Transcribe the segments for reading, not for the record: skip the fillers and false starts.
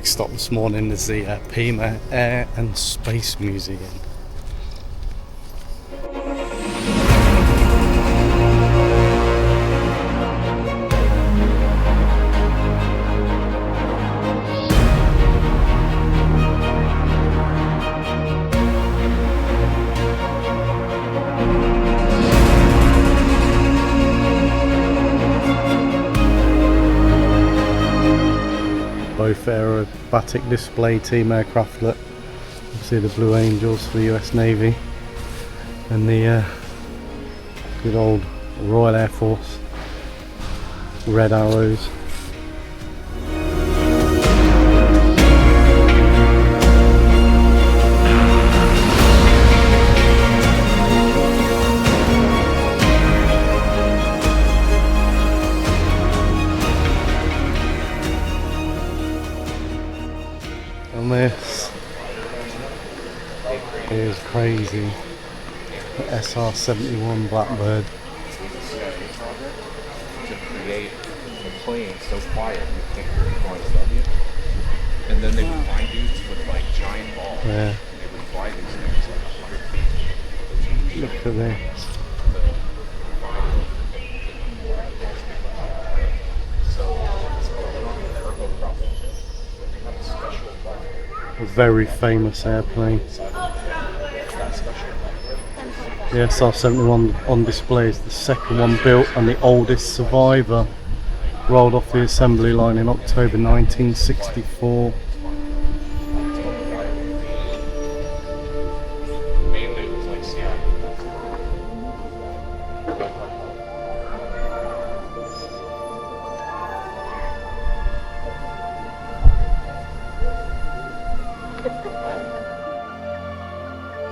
next stop this morning is the Pima Air and Space Museum. Both aerobatic display team aircraftlet. You see the Blue Angels for the US Navy and the good old Royal Air Force Red Arrows. And this is crazy. The SR-71 Blackbird. To create a plane so quiet you can't hear it going above you. And then they would find dudes with like giant balls. Yeah. And they would fly these things like 100 feet. Look at this. A very famous airplane. The SR-71 on display is the second one built and the oldest survivor. Rolled off the assembly line in October 1964.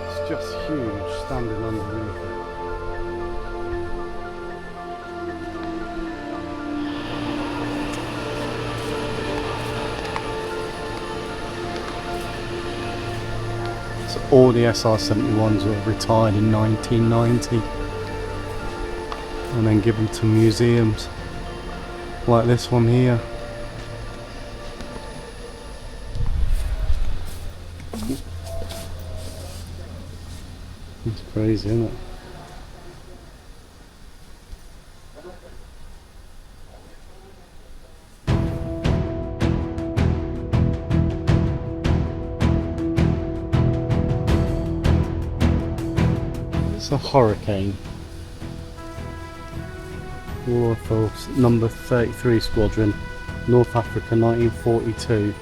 It's just huge standing underneath it. So all the SR-71s were retired in 1990 and then given to museums like this one here. It's crazy, isn't it? It's a Hurricane. War Force number 33 Squadron, North Africa 1942.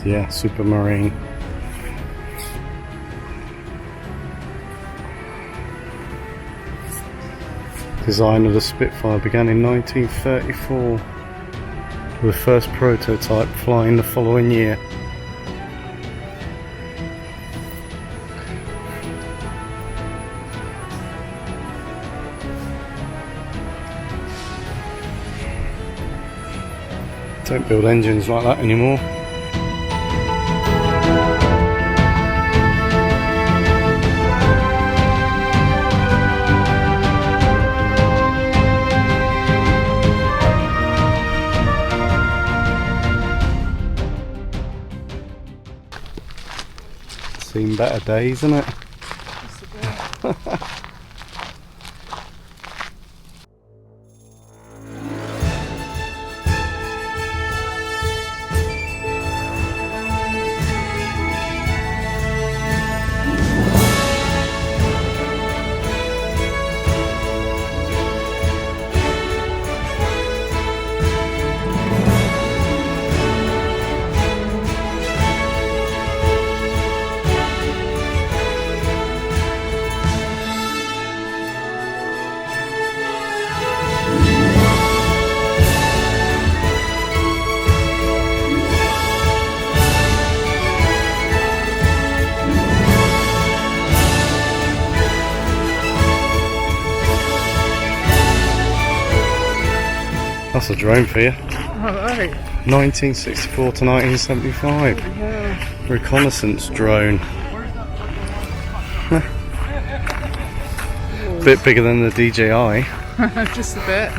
Yeah, Supermarine. Design of the Spitfire began in 1934, with the first prototype flying the following year. Don't build engines like that anymore. Seen better days, isn't it? That's a drone for you. Alright. 1964 to 1975. Yeah. Reconnaissance drone. Bit bigger than the DJI. Just a bit.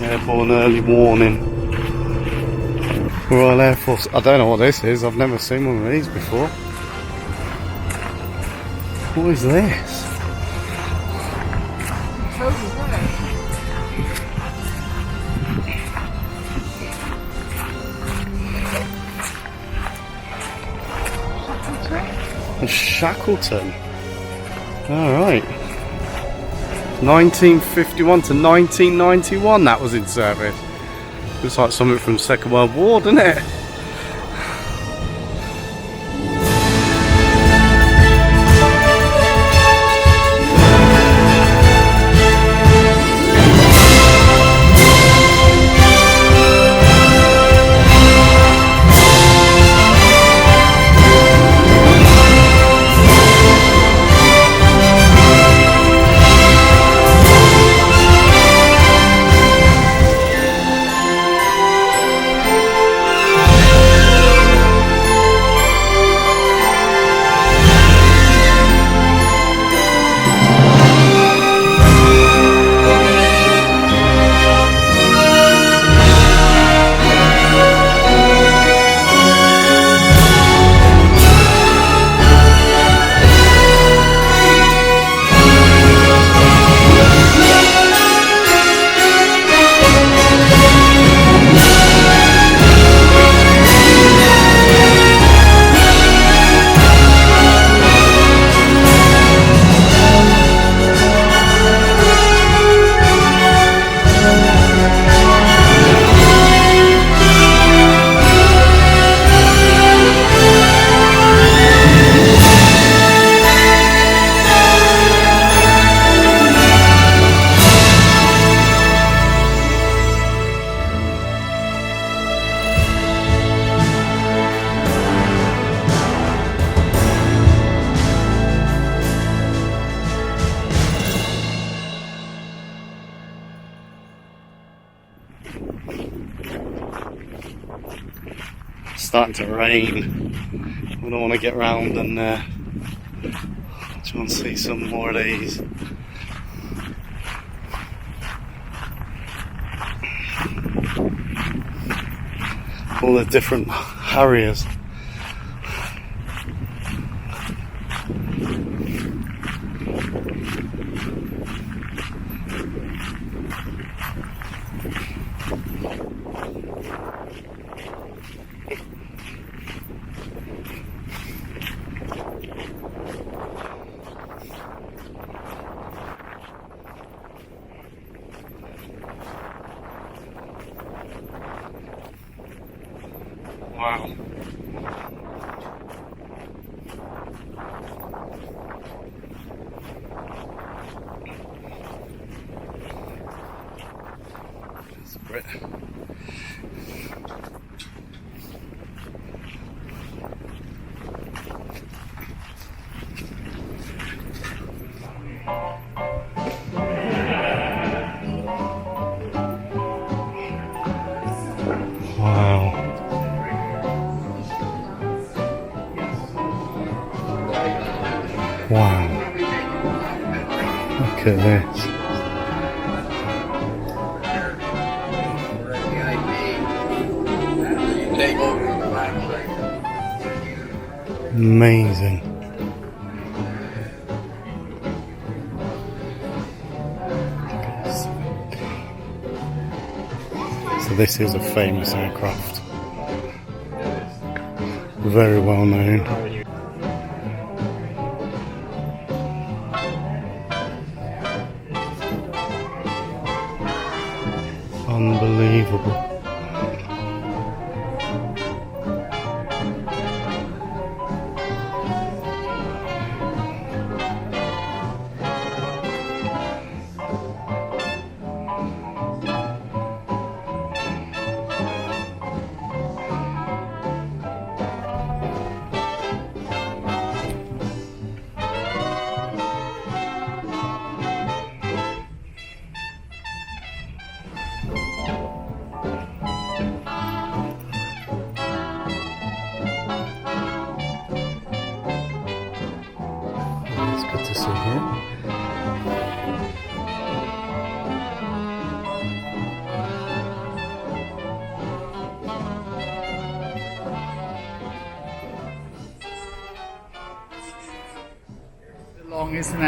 Airborne early warning. Royal Air Force. I don't know what this is. I've never seen one of these before. What is this? A Shackleton. Alright. 1951 to 1991 that was in service. Looks like something from the Second World War, doesn't it? Starting to rain. I don't want to get round and try and see some more of these. All the different Harriers. Wow. That's great. Wow. Wow. Look at this. Amazing. So this is a famous aircraft. Very well known. Unbelievable. good to see here. Long, isn't it?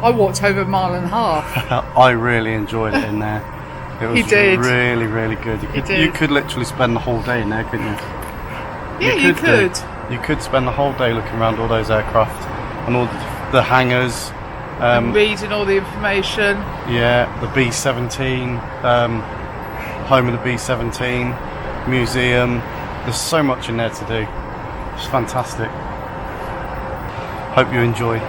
I walked over a mile and a half. I really enjoyed it in there. It was He did. really, really good. You could literally spend the whole day in there, couldn't you? Yeah, you could. You could spend the whole day looking around all those aircraft and all the hangars. And reading all the information. Yeah, the B-17, home of the B-17, museum. There's so much in there to do. It's fantastic. Hope you enjoy.